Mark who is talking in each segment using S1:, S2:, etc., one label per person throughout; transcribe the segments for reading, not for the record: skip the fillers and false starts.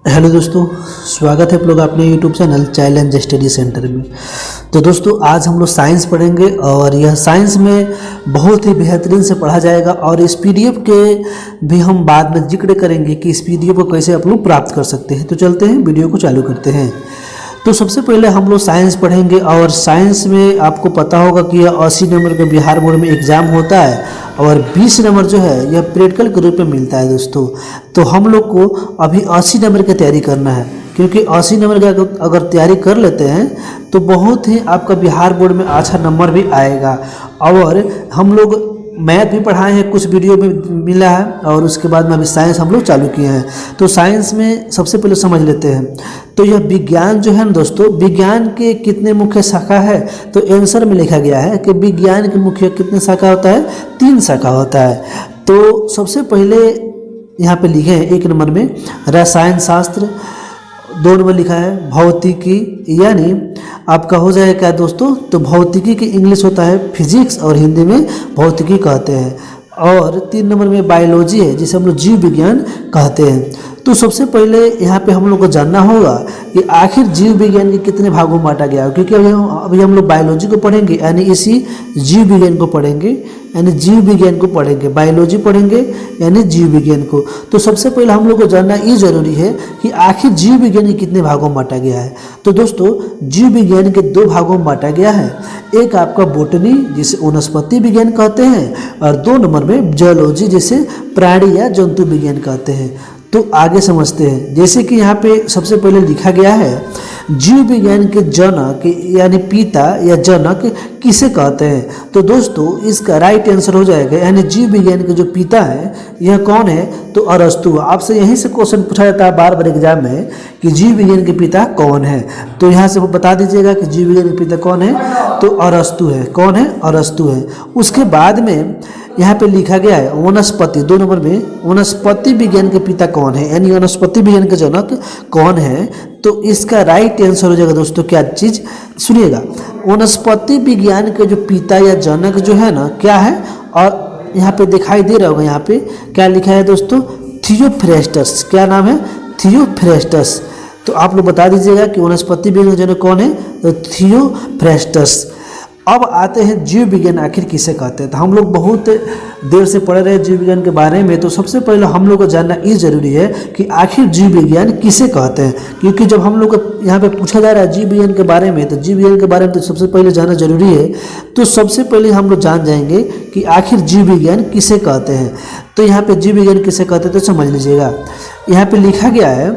S1: Hello दोस्तों, स्वागत है आप लोग अपने YouTube channel challenge study centre में। तो दोस्तों आज हम लोग साइंस पढ़ेंगे और यह साइंस में बहुत ही बेहतरीन से पढ़ा जाएगा और इस पीडीएफ के भी हम बाद में जिक्र करेंगे कि इस पीडीएफ को कैसे आप लोग प्राप्त कर सकते हैं। तो चलते हैं, वीडियो को चालू करते हैं। तो सबसे पहले हम लोग साइंस पढ़ेंगे और साइंस में आपको पता होगा कि यह 80 नंबर का बिहार बोर्ड में एग्ज़ाम होता है और 20 नंबर जो है यह प्रैक्टिकल के रूप में मिलता है दोस्तों। तो हम लोग को अभी 80 नंबर की तैयारी करना है, क्योंकि 80 नंबर का अगर तैयारी कर लेते हैं तो बहुत ही आपका बिहार बोर्ड में अच्छा नंबर भी आएगा। और हम लोग मैथ भी पढ़ाए हैं, कुछ वीडियो में मिला है, और उसके बाद में अभी साइंस हम लोग चालू किए हैं। तो साइंस में सबसे पहले समझ लेते हैं। तो यह विज्ञान जो है ना दोस्तों, विज्ञान के कितने मुख्य शाखा है, तो आंसर में लिखा गया है कि विज्ञान के मुख्य कितने शाखा होता है, 3 शाखा होता है। तो सबसे पहले यहाँ पे लिखे हैं 1 नंबर में रसायन शास्त्र, 2 नंबर लिखा है भौतिकी, यानी आपका हो जाएगा क्या दोस्तों, तो भौतिकी की इंग्लिश होता है फिजिक्स और हिंदी में भौतिकी कहते हैं। और 3 नंबर में बायोलॉजी है, जिसे हम लोग जीव विज्ञान कहते हैं। तो सबसे पहले यहाँ पे हम लोग को जानना होगा कि आखिर जीव विज्ञान के कितने भागों में बांटा गया है, क्योंकि अभी हम लोग बायोलॉजी को पढ़ेंगे, यानी इसी जीव विज्ञान को पढ़ेंगे, यानी जीव विज्ञान को पढ़ेंगे, बायोलॉजी पढ़ेंगे यानी जीव विज्ञान को। तो सबसे पहले हम लोग को जानना ये जरूरी है कि आखिर जीव विज्ञान के कितने भागों में बांटा गया है। तो दोस्तों जीव विज्ञान के 2 भागों में बांटा गया है, एक आपका बोटनी जिसे वनस्पति विज्ञान कहते हैं, और 2 नंबर में जूलॉजी जिसे प्राणी या जंतु विज्ञान कहते हैं। तो आगे समझते हैं, जैसे कि यहाँ पे सबसे पहले लिखा गया है जीव विज्ञान के जनक यानी पिता या जनक किसे कहते हैं। तो दोस्तों इसका राइट आंसर हो जाएगा, यानी जीव विज्ञान के जो पिता है यह कौन है, तो अरस्तु। आपसे यहीं से क्वेश्चन पूछा जाता है बार बार एग्जाम में कि जीव विज्ञान के पिता कौन है। तो यहाँ से बता दीजिएगा कि जीव विज्ञान के पिता कौन है, तो अरस्तु है। कौन है, अरस्तु है। उसके बाद में यहाँ पे लिखा गया है वनस्पति, 2 नंबर में वनस्पति विज्ञान के पिता कौन है, यानी वनस्पति विज्ञान के जनक कौन है। तो इसका राइट आंसर हो जाएगा दोस्तों क्या चीज़, सुनिएगा, वनस्पति विज्ञान के जो पिता या जनक जो है ना क्या है, और यहाँ पे दिखाई दे रहा होगा, यहाँ पे क्या लिखा है दोस्तों, थियोफ्रेस्टस। क्या नाम है, थियोफ्रेस्टस। तो आप लोग बता दीजिएगा कि वनस्पति विज्ञान जनक कौन है, तो थियोफ्रेस्टस। अब आते हैं जीव विज्ञान आखिर किसे कहते हैं। तो हम लोग बहुत देर से पढ़ रहे हैं जीव विज्ञान के बारे में, तो सबसे पहले हम लोग को जानना ये जरूरी है कि आखिर जीव विज्ञान किसे कहते हैं। क्योंकि जब हम लोग को यहाँ पे पूछा जा रहा है जीव विज्ञान के बारे में, तो जीव विज्ञान के बारे में तो सबसे पहले जानना जरूरी है। तो सबसे पहले हम लोग जान जाएंगे कि आखिर जीव विज्ञान किसे कहते हैं। तो यहाँ पे जीव विज्ञान किसे कहते हैं तो समझ लीजिएगा, यहाँ पे लिखा गया है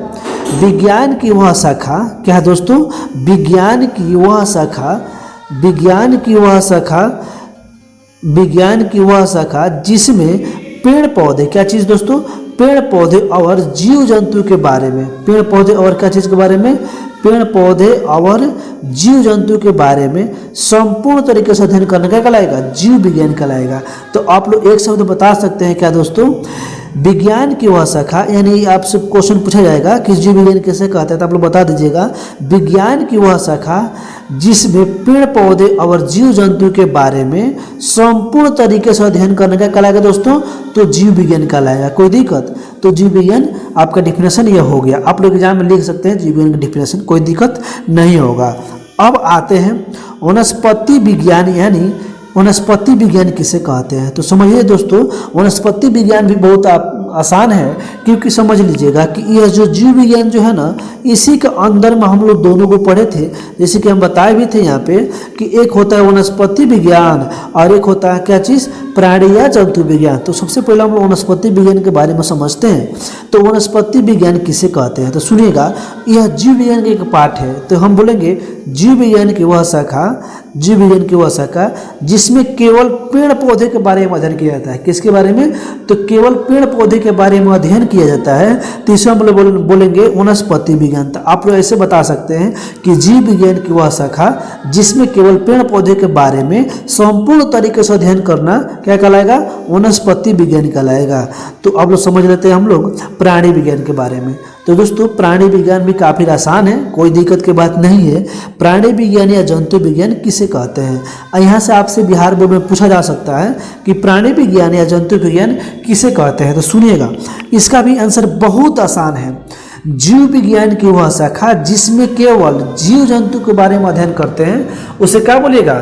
S1: विज्ञान की वह शाखा, क्या दोस्तों, विज्ञान की वह शाखा, विज्ञान की वह शाखा जिसमें पेड़ पौधे, क्या चीज़ दोस्तों, पेड़ पौधे और जीव जंतु के बारे में, पेड़ पौधे और क्या चीज़ के बारे में, पेड़ पौधे और जीव जंतु के बारे में संपूर्ण तरीके से अध्ययन करने का कहलाएगा, जीव विज्ञान कहलाएगा। तो आप लोग एक शब्द बता सकते हैं क्या दोस्तों, विज्ञान की वह शाखा, यानी आपसे क्वेश्चन पूछा जाएगा कि जीव विज्ञान कैसे कहते हैं, तो आप लोग बता दीजिएगा विज्ञान की वह शाखा जिसमें पेड़ पौधे और जीव जंतु के बारे में संपूर्ण तरीके से अध्ययन करने का कहलाएगा दोस्तों, तो जीव विज्ञान कहलाएगा। कोई दिक्कत, तो जीव विज्ञान आपका डिफिनेशन यह हो गया। आप लोग एग्जाम में लिख सकते हैं जीव विज्ञान का डिफिनेशन, कोई दिक्कत नहीं होगा। अब आते हैं वनस्पति विज्ञान, यानी वनस्पति विज्ञान किसे कहते हैं। तो समझिए दोस्तों, वनस्पति विज्ञान भी बहुत आसान है, क्योंकि समझ लीजिएगा कि यह जो जीव विज्ञान जो है ना, इसी के अंदर में हम लोग दोनों को पढ़े थे। जैसे कि हम बताए भी थे यहाँ पे कि एक होता है वनस्पति विज्ञान और एक होता है क्या चीज़, प्राणी या जंतु विज्ञान। तो सबसे पहले हम लोग वनस्पति विज्ञान के बारे में समझते हैं। तो वनस्पति विज्ञान किसे कहते हैं, तो सुनिएगा, यह जीव विज्ञान का एक पार्ट है। तो हम बोलेंगे जीव विज्ञान की वह शाखा, जीव विज्ञान की वह शाखा जिसमें केवल पेड़ पौधे के बारे में अध्ययन किया जाता है। किसके बारे में, तो केवल पेड़ पौधे के बारे में अध्ययन किया जाता है। तो इसे हम लोग बोलेंगे वनस्पति विज्ञान। तो आप लोग ऐसे बता सकते हैं कि जीव विज्ञान की वह शाखा जिसमें केवल पेड़ पौधे के बारे में संपूर्ण तरीके से अध्ययन करना क्या कहलाएगा, वनस्पति विज्ञान कहलाएगा। तो अब लोग समझ लेते हैं हम लोग प्राणी विज्ञान के बारे में। तो दोस्तों प्राणी विज्ञान भी काफ़ी आसान है, कोई दिक्कत की बात नहीं है। प्राणी विज्ञान या जंतु विज्ञान किसे कहते हैं। यहाँ से आपसे बिहार बोर्ड में पूछा जा सकता है कि प्राणी विज्ञान या जंतु विज्ञान किसे कहते हैं। तो सुनिएगा, इसका भी आंसर बहुत आसान है। जीव विज्ञान की वह शाखा जिसमें केवल जीव जंतु के बारे में अध्ययन करते हैं उसे क्या बोलेगा,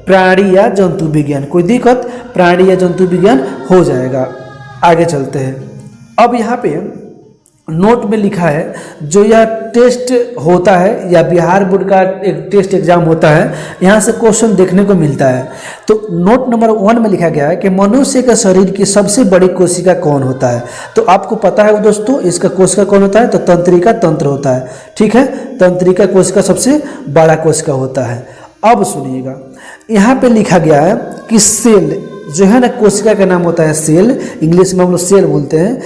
S1: प्राणी या जंतु विज्ञान। कोई दिक्कत, प्राणी या जंतु विज्ञान हो जाएगा। आगे चलते हैं। अब यहाँ पे नोट में लिखा है, जो यह टेस्ट होता है या बिहार बोर्ड का एक टेस्ट एग्जाम होता है, यहाँ से क्वेश्चन देखने को मिलता है। तो नोट नंबर 1 में लिखा गया है कि मनुष्य के शरीर की सबसे बड़ी कोशिका कौन होता है। तो आपको पता है दोस्तों, इसका कोशिका कौन होता है, तो तंत्रिका तंत्र होता है। ठीक है, तंत्रिका कोशिका सबसे बड़ा कोशिका होता है। अब सुनिएगा, यहाँ पे लिखा गया है कि सेल जो है ना, कोशिका का नाम होता है सेल, इंग्लिश में हम लोग सेल बोलते हैं।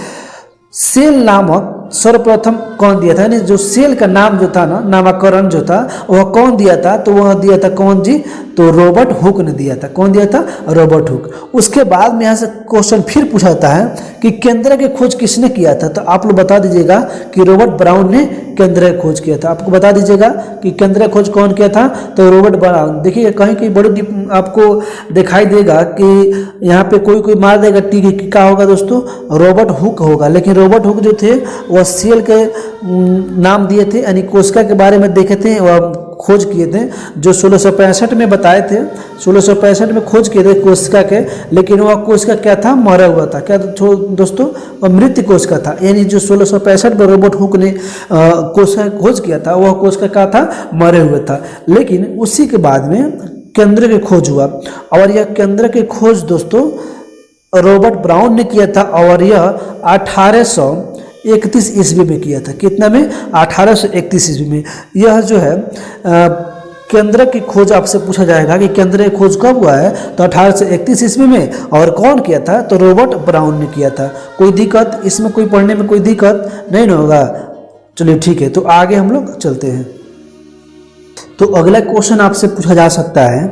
S1: सेल नामक सर्वप्रथम कौन दिया था, यानी जो सेल का नाम जो था ना, नामकरण जो था वह कौन दिया था, तो वह दिया था कौन जी, तो रॉबर्ट हुक ने दिया था। कौन दिया था, रॉबर्ट हुक। उसके बाद में यहाँ से क्वेश्चन फिर पूछाता है कि केंद्र की खोज किसने किया था, तो आप लोग बता दीजिएगा कि रॉबर्ट ब्राउन ने केंद्र की खोज किया था। आपको बता दीजिएगा कि केंद्र की खोज कौन किया था, तो रॉबर्ट ब्राउन। देखिए कहीं कहीं बड़ी आपको दिखाई देगा कि यहाँ पे कोई मार देगा टी की, क्या होगा दोस्तों, रॉबर्ट हुक होगा। लेकिन रॉबर्ट हुक जो थे वह सेल के नाम दिए थे, यानी कोशिका के बारे में देखे थे, वह खोज किए थे, जो 1665 में बताए थे। 1665 में खोज किए थे कोशिका के, लेकिन वह कोशिका क्या था, मरा हुआ था। क्या दोस्तों, वह मृत कोशिका था। यानी जो 1665 में रॉबर्ट हुक ने कोशिका खोज किया था, वह कोशिका क्या था, मरे हुए था। लेकिन उसी के बाद में केंद्र की खोज हुआ, और यह केंद्र की खोज दोस्तों रॉबर्ट ब्राउन ने किया था, और यह 1831 ईस्वी में किया था। कितना में, 1831 ईस्वी में। यह जो है केंद्र की खोज आपसे पूछा जाएगा कि केंद्र की खोज कब हुआ है, तो 1831 ईस्वी में। और कौन किया था, तो रॉबर्ट ब्राउन ने किया था। कोई दिक्कत इसमें, कोई पढ़ने में कोई दिक्कत नहीं ना होगा। चलिए ठीक है, तो आगे हम लोग चलते हैं। तो अगला क्वेश्चन आपसे पूछा जा सकता है,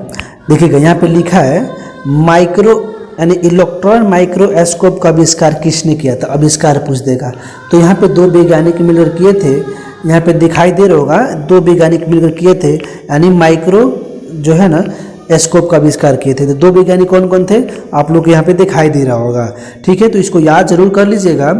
S1: देखिएगा यहाँ पे लिखा है माइक्रो यानी इलेक्ट्रॉन माइक्रोस्कोप का आविष्कार किसने किया था, आविष्कार पूछ देगा। तो यहाँ पे 2 वैज्ञानिक मिलकर किए थे, यहाँ पे दिखाई दे रहा होगा 2 वैज्ञानिक मिलकर किए थे, यानी माइक्रो जो है ना स्कोप का आविष्कार किए थे। तो 2 वैज्ञानिक कौन कौन थे, आप लोग को यहाँ पे दिखाई दे रहा होगा। ठीक है, तो इसको याद जरूर कर लीजिएगा।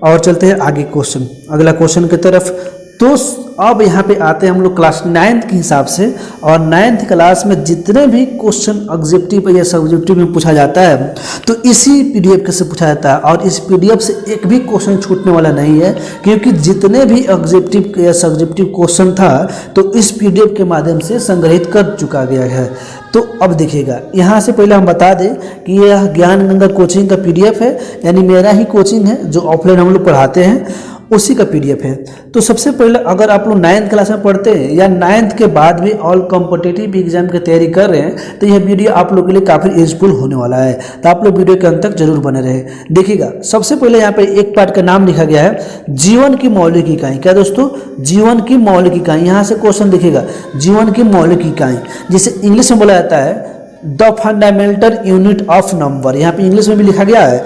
S1: और चलते हैं आगे क्वेश्चन, अगला क्वेश्चन की तरफ। तो अब यहाँ पे आते हैं हम लोग क्लास 9th के हिसाब से, और 9th क्लास में जितने भी क्वेश्चन ऑब्जेक्टिव या सब्जेक्टिव में पूछा जाता है, तो इसी पीडीएफ से पूछा जाता है। और इस पीडीएफ से एक भी क्वेश्चन छूटने वाला नहीं है, क्योंकि जितने भी ऑब्जेक्टिव या सब्जेक्टिव क्वेश्चन था, तो इस पीडीएफ के माध्यम से संग्रहित कर चुका गया है। तो अब देखिएगा, यहाँ से पहले हम बता दें कि यह ज्ञान गंगा कोचिंग का पीडीएफ है, यानी मेरा ही कोचिंग है जो ऑफलाइन हम लोग पढ़ाते हैं, उसी का पीडीएफ है। तो सबसे पहले अगर आप लोग 9th क्लास में पढ़ते हैं या 9th के बाद भी ऑल कॉम्पिटिटिव एग्जाम की तैयारी कर रहे हैं, तो यह वीडियो आप लोगों के लिए काफ़ी यूजफुल होने वाला है। तो आप लोग वीडियो के अंत तक जरूर बने रहे। देखिएगा, सबसे पहले यहाँ पे एक पार्ट का नाम लिखा गया है जीवन की मौलिक इकाई। क्या दोस्तों, जीवन की मौलिक इकाई। यहाँ से क्वेश्चन दिखेगा जीवन की मौलिक इकाई, जिसे इंग्लिश में बोला जाता है the fundamental unit of number. यहाँ पे इंग्लिश में भी लिखा गया है।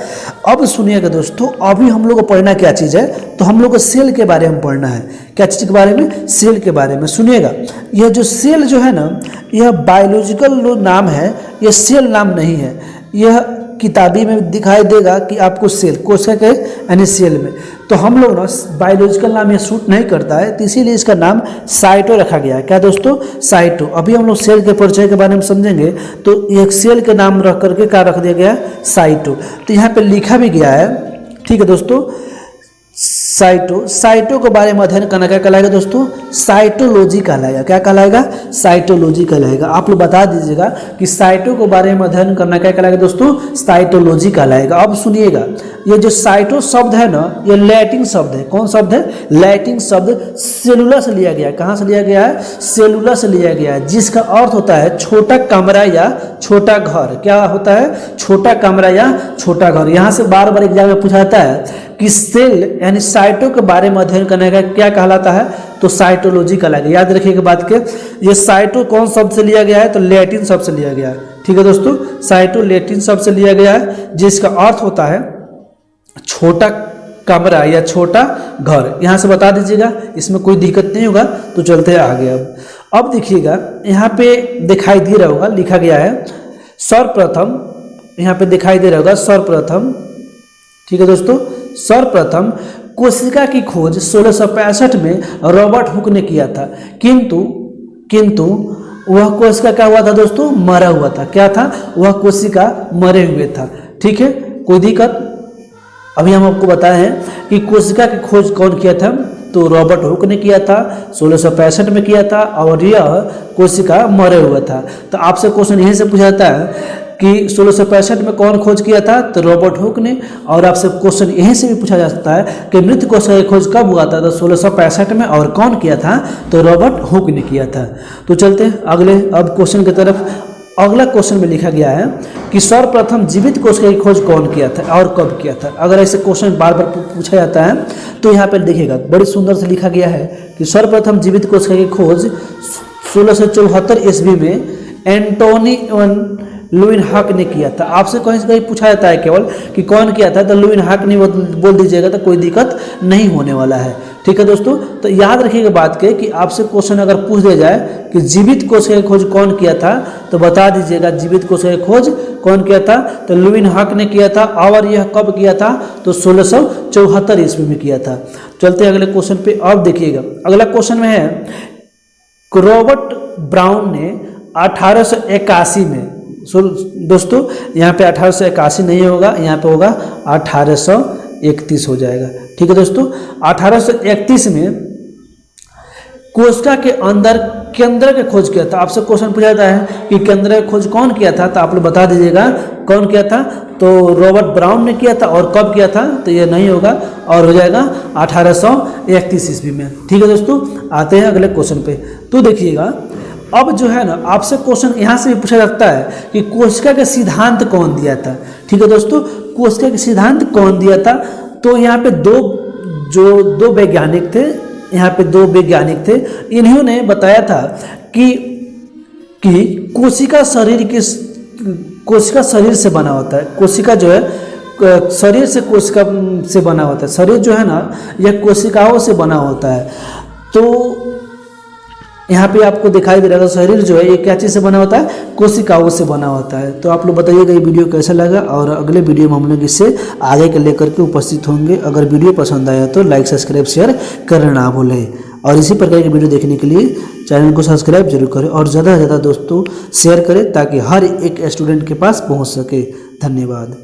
S1: अब सुनिएगा दोस्तों, अभी हम लोग को पढ़ना क्या चीज़ है, तो हम लोग को सेल के बारे में पढ़ना है। क्या चीज़ के बारे में, सेल के बारे में। सुनिएगा, यह जो सेल जो है ना, यह बायोलॉजिकल नाम है, यह सेल नाम नहीं है। यह किताबी में दिखाई देगा कि आपको सेल कोशिका के यानी सेल में, तो हम लोग ना बायोलॉजिकल नाम ये सूट नहीं करता है, तो इसीलिए इसका नाम साइटो रखा गया है। क्या दोस्तों, साइटो। अभी हम लोग सेल के परिचय के बारे में समझेंगे, तो एक सेल के नाम रख करके क्या रख दिया गया है, साइटो। तो यहाँ पे लिखा भी गया है, ठीक है दोस्तों, साइटो। साइटो के बारे में अध्ययन करना क्या कहलाएगा दोस्तों, साइटोलॉजी कहलाएगा। क्या कहलाएगा, साइटोलॉजी कहलाएगा। आप लोग बता दीजिएगा कि साइटो के बारे में अध्ययन करना क्या कहलाएगा दोस्तों, साइटोलॉजी कहलाएगा। अब सुनिएगा, ये जो साइटो शब्द है ना, ये लैटिन शब्द है। कौन शब्द है, लैटिन शब्द सेलुला से लिया गया है। कहाँ से लिया गया है, सेलुला से लिया गया है, जिसका अर्थ होता है छोटा कमरा या छोटा घर। क्या होता है, छोटा कमरा या छोटा घर। यहाँ से बार बार एग्जाम में पूछा जाता है कि सेल यानी साइटो के बारे में अध्ययन करने का क्या कहलाता है, तो साइटोलॉजी कहलाएगा। याद रखिएगा बात के, ये साइटो कौन शब्द से लिया गया है, तो लैटिन शब्द से लिया गया है। ठीक है दोस्तों, साइटो लैटिन शब्द से लिया गया है, जिसका अर्थ होता है छोटा कमरा या छोटा घर। यहाँ से बता दीजिएगा, इसमें कोई दिक्कत नहीं होगा। तो चलते हैं आगे। अब देखिएगा, यहाँ पे दिखाई दे रहा होगा, लिखा गया है सर्वप्रथम। यहाँ पे दिखाई दे रहा होगा सर्वप्रथम, ठीक है दोस्तों, सर्वप्रथम कोशिका की खोज 1665 में रॉबर्ट हुक ने किया था, किंतु वह कोशिका क्या हुआ था दोस्तों, मरा हुआ था। क्या था, वह कोशिका मरे हुए था। ठीक है, कोई दिक्कत। अभी हम आपको बताए हैं कि कोशिका की खोज कौन किया था, तो रॉबर्ट हुक ने किया था, 1665 में किया था, और यह कोशिका मरे हुआ था। तो आपसे क्वेश्चन यहीं से पूछा जाता है कि 1665 में कौन खोज किया था, तो रॉबर्ट हुक ने। और आपसे क्वेश्चन यहीं से भी पूछा जा सकता है कि मृत कोशिका की खोज कब हुआ था, तो 1665 में, और कौन किया था, तो रॉबर्ट हुक ने किया था। तो चलते हैं अगले अब क्वेश्चन की तरफ। अगला क्वेश्चन में लिखा गया है कि सर्वप्रथम जीवित कोशिका की खोज कौन किया था और कब किया था। अगर ऐसे क्वेश्चन बार बार पूछा जाता है तो यहाँ पर देखिएगा बड़ी सुंदर से लिखा गया है कि सर्वप्रथम जीवित कोशिका की खोज 1674 ईस्वी में एंटोनी लुईन हक ने किया था। आपसे कहीं से कहीं पूछा जाता है केवल कि कौन किया था, तो लुईन हक नहीं बोल दीजिएगा, तो कोई दिक्कत नहीं होने वाला है। ठीक है दोस्तों, तो याद रखिएगा बात के कि आपसे क्वेश्चन अगर पूछ दिया जाए कि जीवित कोशिका की खोज कौन किया था, तो बता दीजिएगा जीवित कोशिका की खोज कौन किया था, तो लुईन हक ने किया था। और यह कब किया था, तो 1674 ईस्वी में किया था। चलते हैं अगले क्वेश्चन पे। अब देखिएगा अगला क्वेश्चन में है रॉबर्ट ब्राउन ने 1881 में, दोस्तों यहाँ पे 1881 नहीं होगा, यहाँ पे होगा 1831 हो जाएगा। ठीक है दोस्तों, 1831 में कोशिका के अंदर केंद्र की खोज किया था। आपसे क्वेश्चन पूछा जाता है कि केंद्र की खोज कौन किया था, तो आप लोग बता दीजिएगा कौन किया था, तो रॉबर्ट ब्राउन ने किया था। और कब किया था, तो ये नहीं होगा, और हो जाएगा 1831 ईस्वी में। ठीक है दोस्तों, आते हैं अगले क्वेश्चन पे। तो देखिएगा अब जो है ना, आपसे क्वेश्चन यहाँ से भी पूछा जाता है कि कोशिका का सिद्धांत कौन दिया था। ठीक है दोस्तों, कोशिका का सिद्धांत कौन दिया था, तो यहाँ पे दो वैज्ञानिक थे, यहाँ पे दो वैज्ञानिक थे। इन्होंने बताया था कि कोशिका शरीर से बना होता है। कोशिका जो है शरीर से कोशिका से बना होता है। शरीर जो है ना, यह कोशिकाओं से बना होता है। तो यहाँ पे आपको दिखाई दे रहा है शरीर जो है ये क्या चीज़ से बना होता है, कोशिकाओं से बना होता है। तो आप लोग बताइएगा ये वीडियो कैसा लगा, और अगले वीडियो में हम लोग इससे आगे के लेकर के उपस्थित होंगे। अगर वीडियो पसंद आया तो लाइक सब्सक्राइब शेयर करना ना भूलें, और इसी प्रकार की वीडियो देखने के लिए चैनल को सब्सक्राइब जरूर करें, और ज़्यादा से ज़्यादा दोस्तों शेयर करें ताकि हर एक स्टूडेंट के पास पहुँच सके। धन्यवाद।